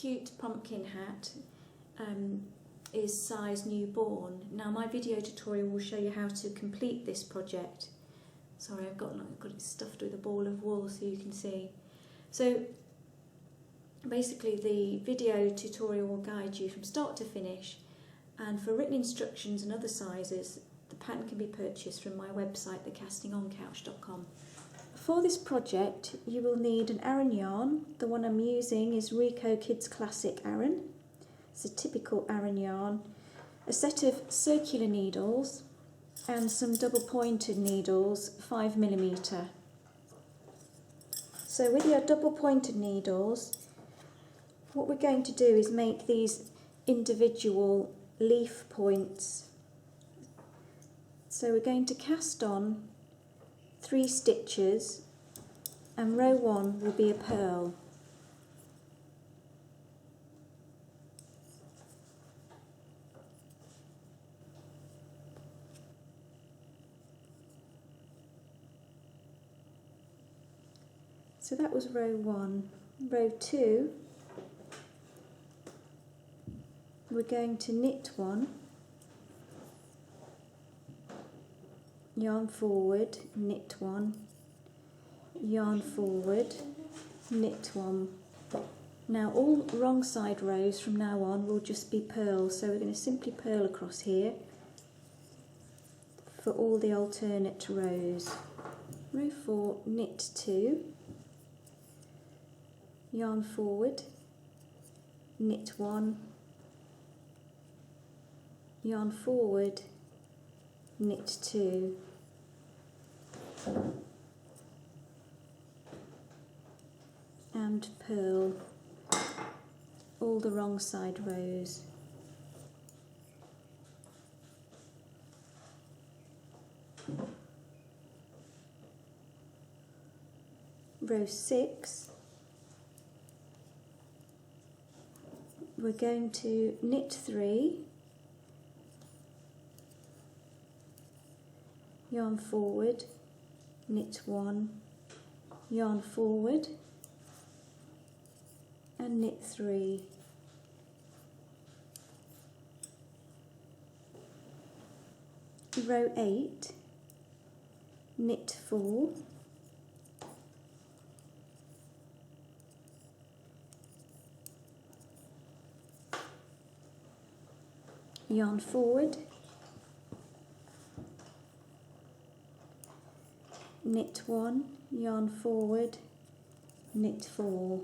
cute pumpkin hat is size newborn. Now my video tutorial will show you how to complete this project. Sorry, I've got it stuffed with a ball of wool so you can see. So basically the video tutorial will guide you from start to finish, and for written instructions and other sizes the pattern can be purchased from my website, thecastingoncouch.com. For this project you will need an aran yarn. The one I'm using is Rico Kids Classic Aran. It's a typical aran yarn, a set of circular needles and some double pointed needles, 5mm. So with your double pointed needles, what we're going to do is make these individual leaf points. So we're going to cast on 3 stitches, and row 1 will be a purl. So that was row 1. Row 2, we're going to knit 1, yarn forward, knit 1, yarn forward, knit 1. Now all wrong side rows from now on will just be purls, so we're going to simply purl across here for all the alternate rows. Row 4, knit 2, yarn forward, knit 1, yarn forward, knit 2, and purl all the wrong side rows. Row 6, we're going to knit 3, yarn forward, knit 1, yarn forward, and knit 3. Row 8, knit 4, yarn forward, knit 1, yarn forward, knit 4.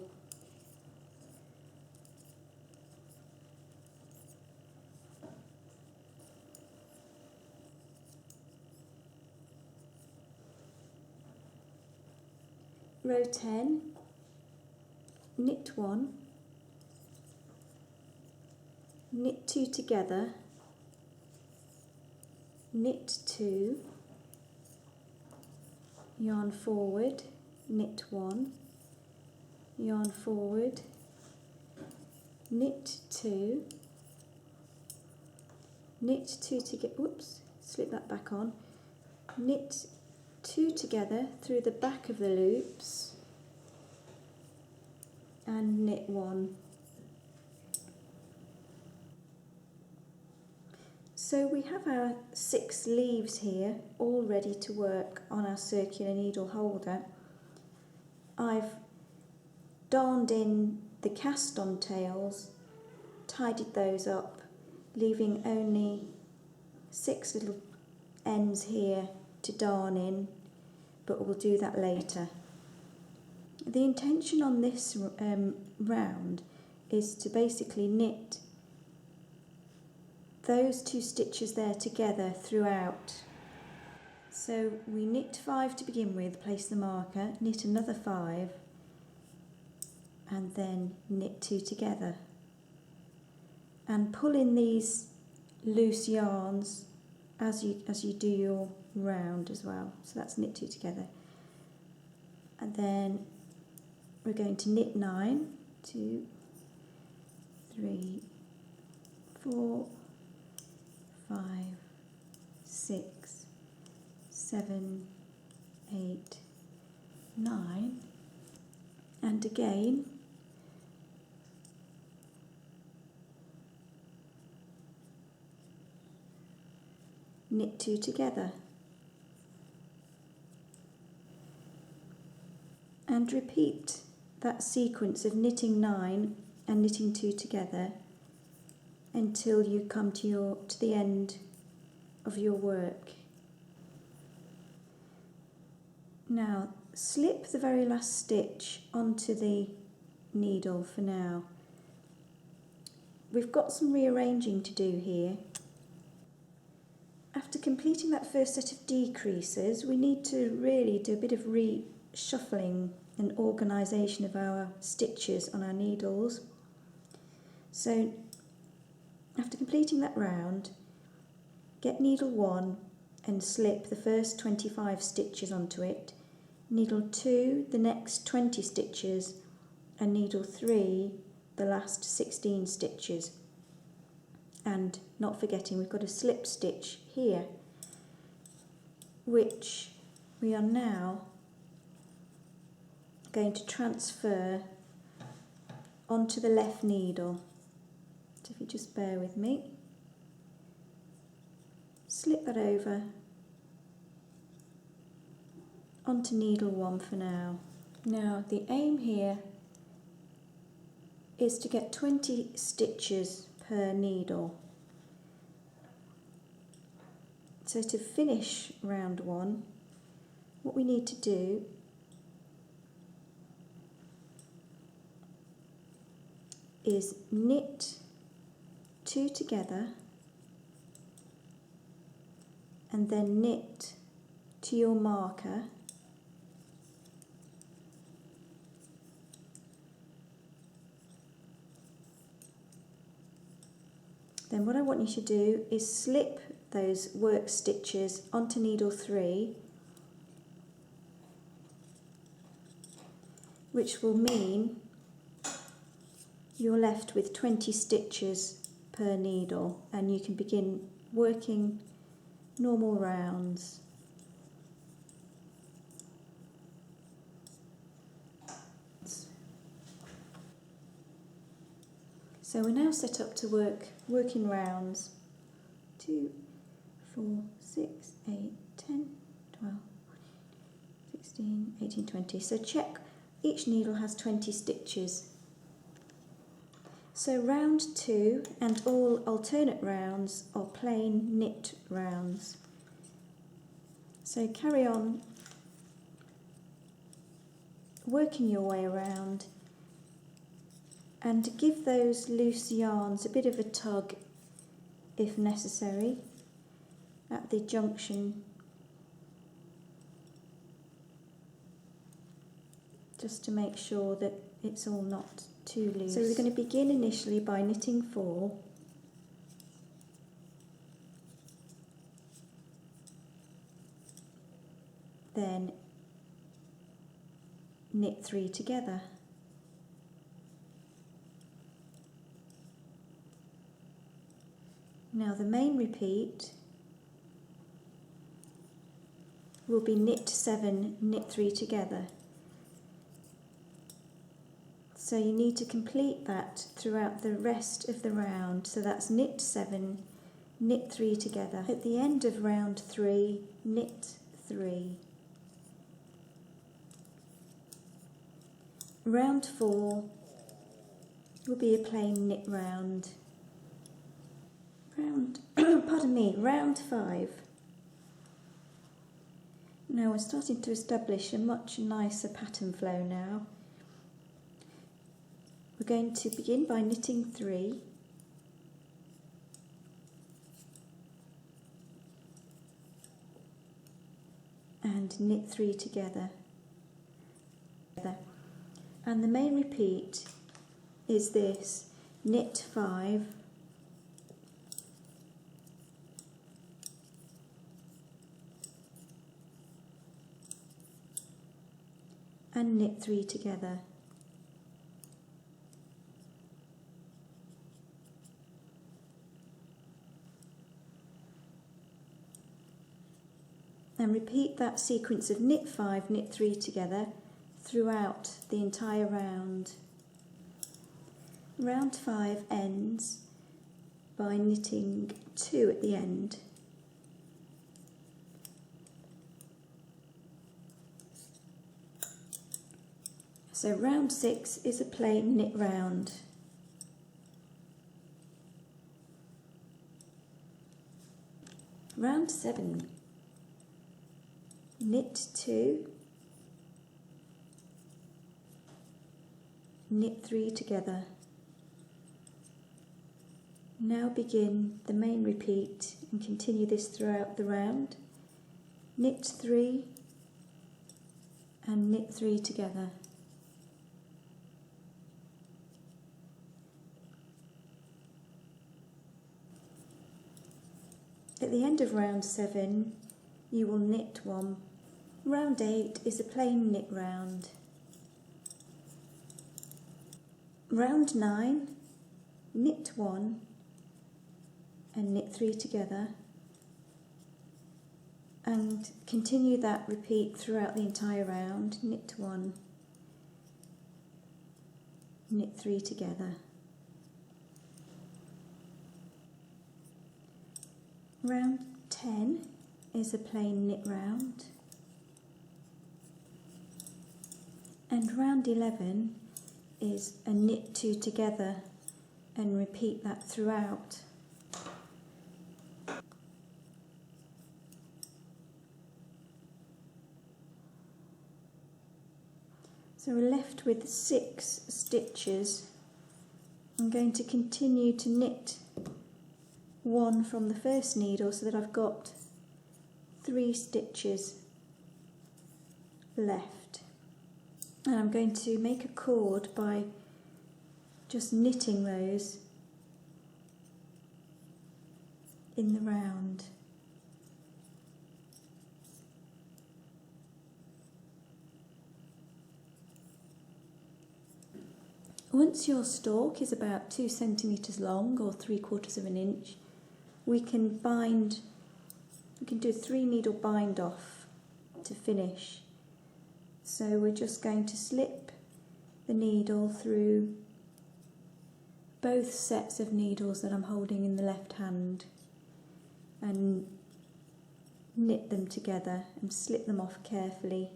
Row 10, knit 1, knit 2 together, knit 2, yarn forward, knit 1, yarn forward, knit 2, knit 2 together, whoops, slip that back on, knit 2 together through the back of the loops, and knit 1. So we have our 6 leaves here all ready to work on our circular needle holder. I've darned in the cast on tails, tidied those up, leaving only 6 little ends here to darn in, but we'll do that later. The intention on this round is to basically knit those 2 stitches there together throughout. So we knit 5 to begin with, place the marker, knit another 5, and then knit 2 together. And pull in these loose yarns as you do your round as well. So that's knit 2 together. And then we're going to knit 9, 2, 3, 4, 5, 6, 7, 8, 9, and again knit 2 together, and repeat that sequence of knitting 9 and knitting 2 together until you come to the end of your work. Now slip the very last stitch onto the needle for now. We've got some rearranging to do here. After completing that first set of decreases, we need to really do a bit of reshuffling and organisation of our stitches on our needles. So after completing that round, get needle 1 and slip the first 25 stitches onto it, needle 2 the next 20 stitches, and needle 3 the last 16 stitches. And not forgetting, we've got a slip stitch here, which we are now going to transfer onto the left needle. So if you just bear with me, slip that over onto needle 1 for now. Now the aim here is to get 20 stitches per needle. So to finish round 1, what we need to do is knit 2 together and then knit to your marker, then what I want you to do is slip those work stitches onto needle 3, which will mean you're left with 20 stitches per needle, and you can begin working normal rounds. So we're now set up to working rounds 2, 4, 6, 8, 10, 12, 16, 18, 20. So check each needle has 20 stitches. So round 2 and all alternate rounds are plain knit rounds. So carry on working your way around, and give those loose yarns a bit of a tug if necessary at the junction, just to make sure that it's all not too loose. So we're going to begin initially by knitting 4, then knit 3 together, now the main repeat will be knit 7, knit 3 together. So you need to complete that throughout the rest of the round. So that's knit 7, knit 3 together. At the end of round 3, knit 3. Round 4 will be a plain knit round. Round 5. Now we're starting to establish a much nicer pattern flow now. We're going to begin by knitting 3, and knit 3 together. And the main repeat is this: knit 5, and knit 3 together. And repeat that sequence of knit 5, knit 3 together throughout the entire round. Round 5 ends by knitting 2 at the end. So round 6 is a plain knit round. Round 7, knit 2, knit 3 together. Now begin the main repeat and continue this throughout the round. Knit 3 and knit 3 together. At the end of round 7, you will knit 1. Round 8 is a plain knit round. Round 9, knit 1 and knit 3 together, and continue that repeat throughout the entire round. Knit 1, knit 3 together. Round 10 is a plain knit round, and round 11 is a knit 2 together, and repeat that throughout. So we're left with 6 stitches. I'm going to continue to knit 1 from the first needle so that I've got 3 stitches left, and I'm going to make a cord by just knitting those in the round. Once your stalk is about 2 centimetres long or 3/4 of an inch, we can do a 3 needle bind off to finish. So we're just going to slip the needle through both sets of needles that I'm holding in the left hand and knit them together and slip them off carefully,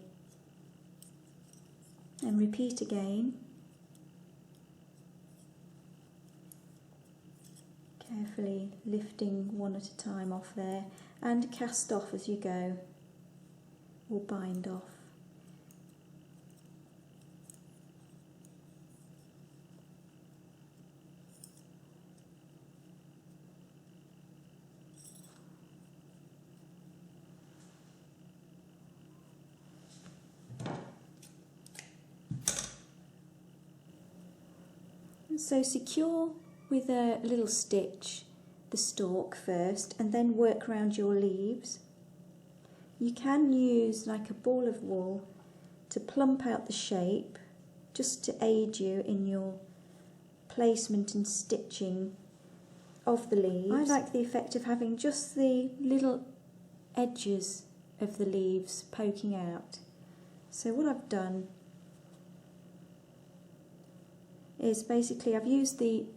and repeat again. Carefully lifting one at a time off there, and cast off as you go, or bind off. So secure with a little stitch the stalk first, and then work around your leaves. You can use like a ball of wool to plump out the shape, just to aid you in your placement and stitching of the leaves. I like the effect of having just the little edges of the leaves poking out. So what I've done is basically I've used the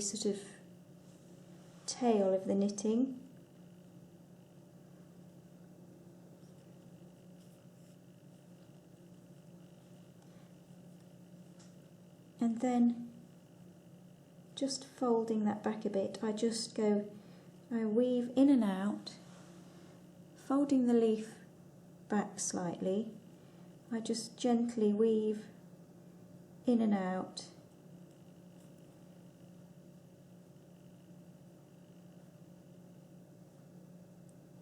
sort of tail of the knitting, and then just folding that back a bit, I weave in and out, folding the leaf back slightly. I just gently weave in and out,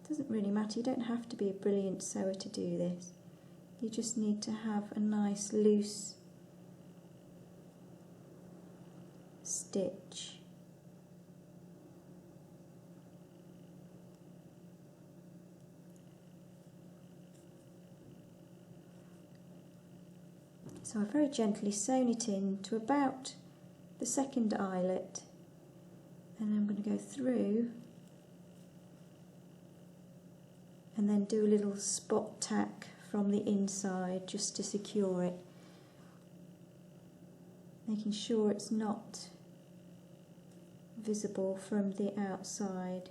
doesn't really matter, you don't have to be a brilliant sewer to do this, you just need to have a nice loose stitch. So I've very gently sewn it in to about the second eyelet, and I'm going to go through and then do a little spot tack from the inside just to secure it, making sure it's not visible from the outside.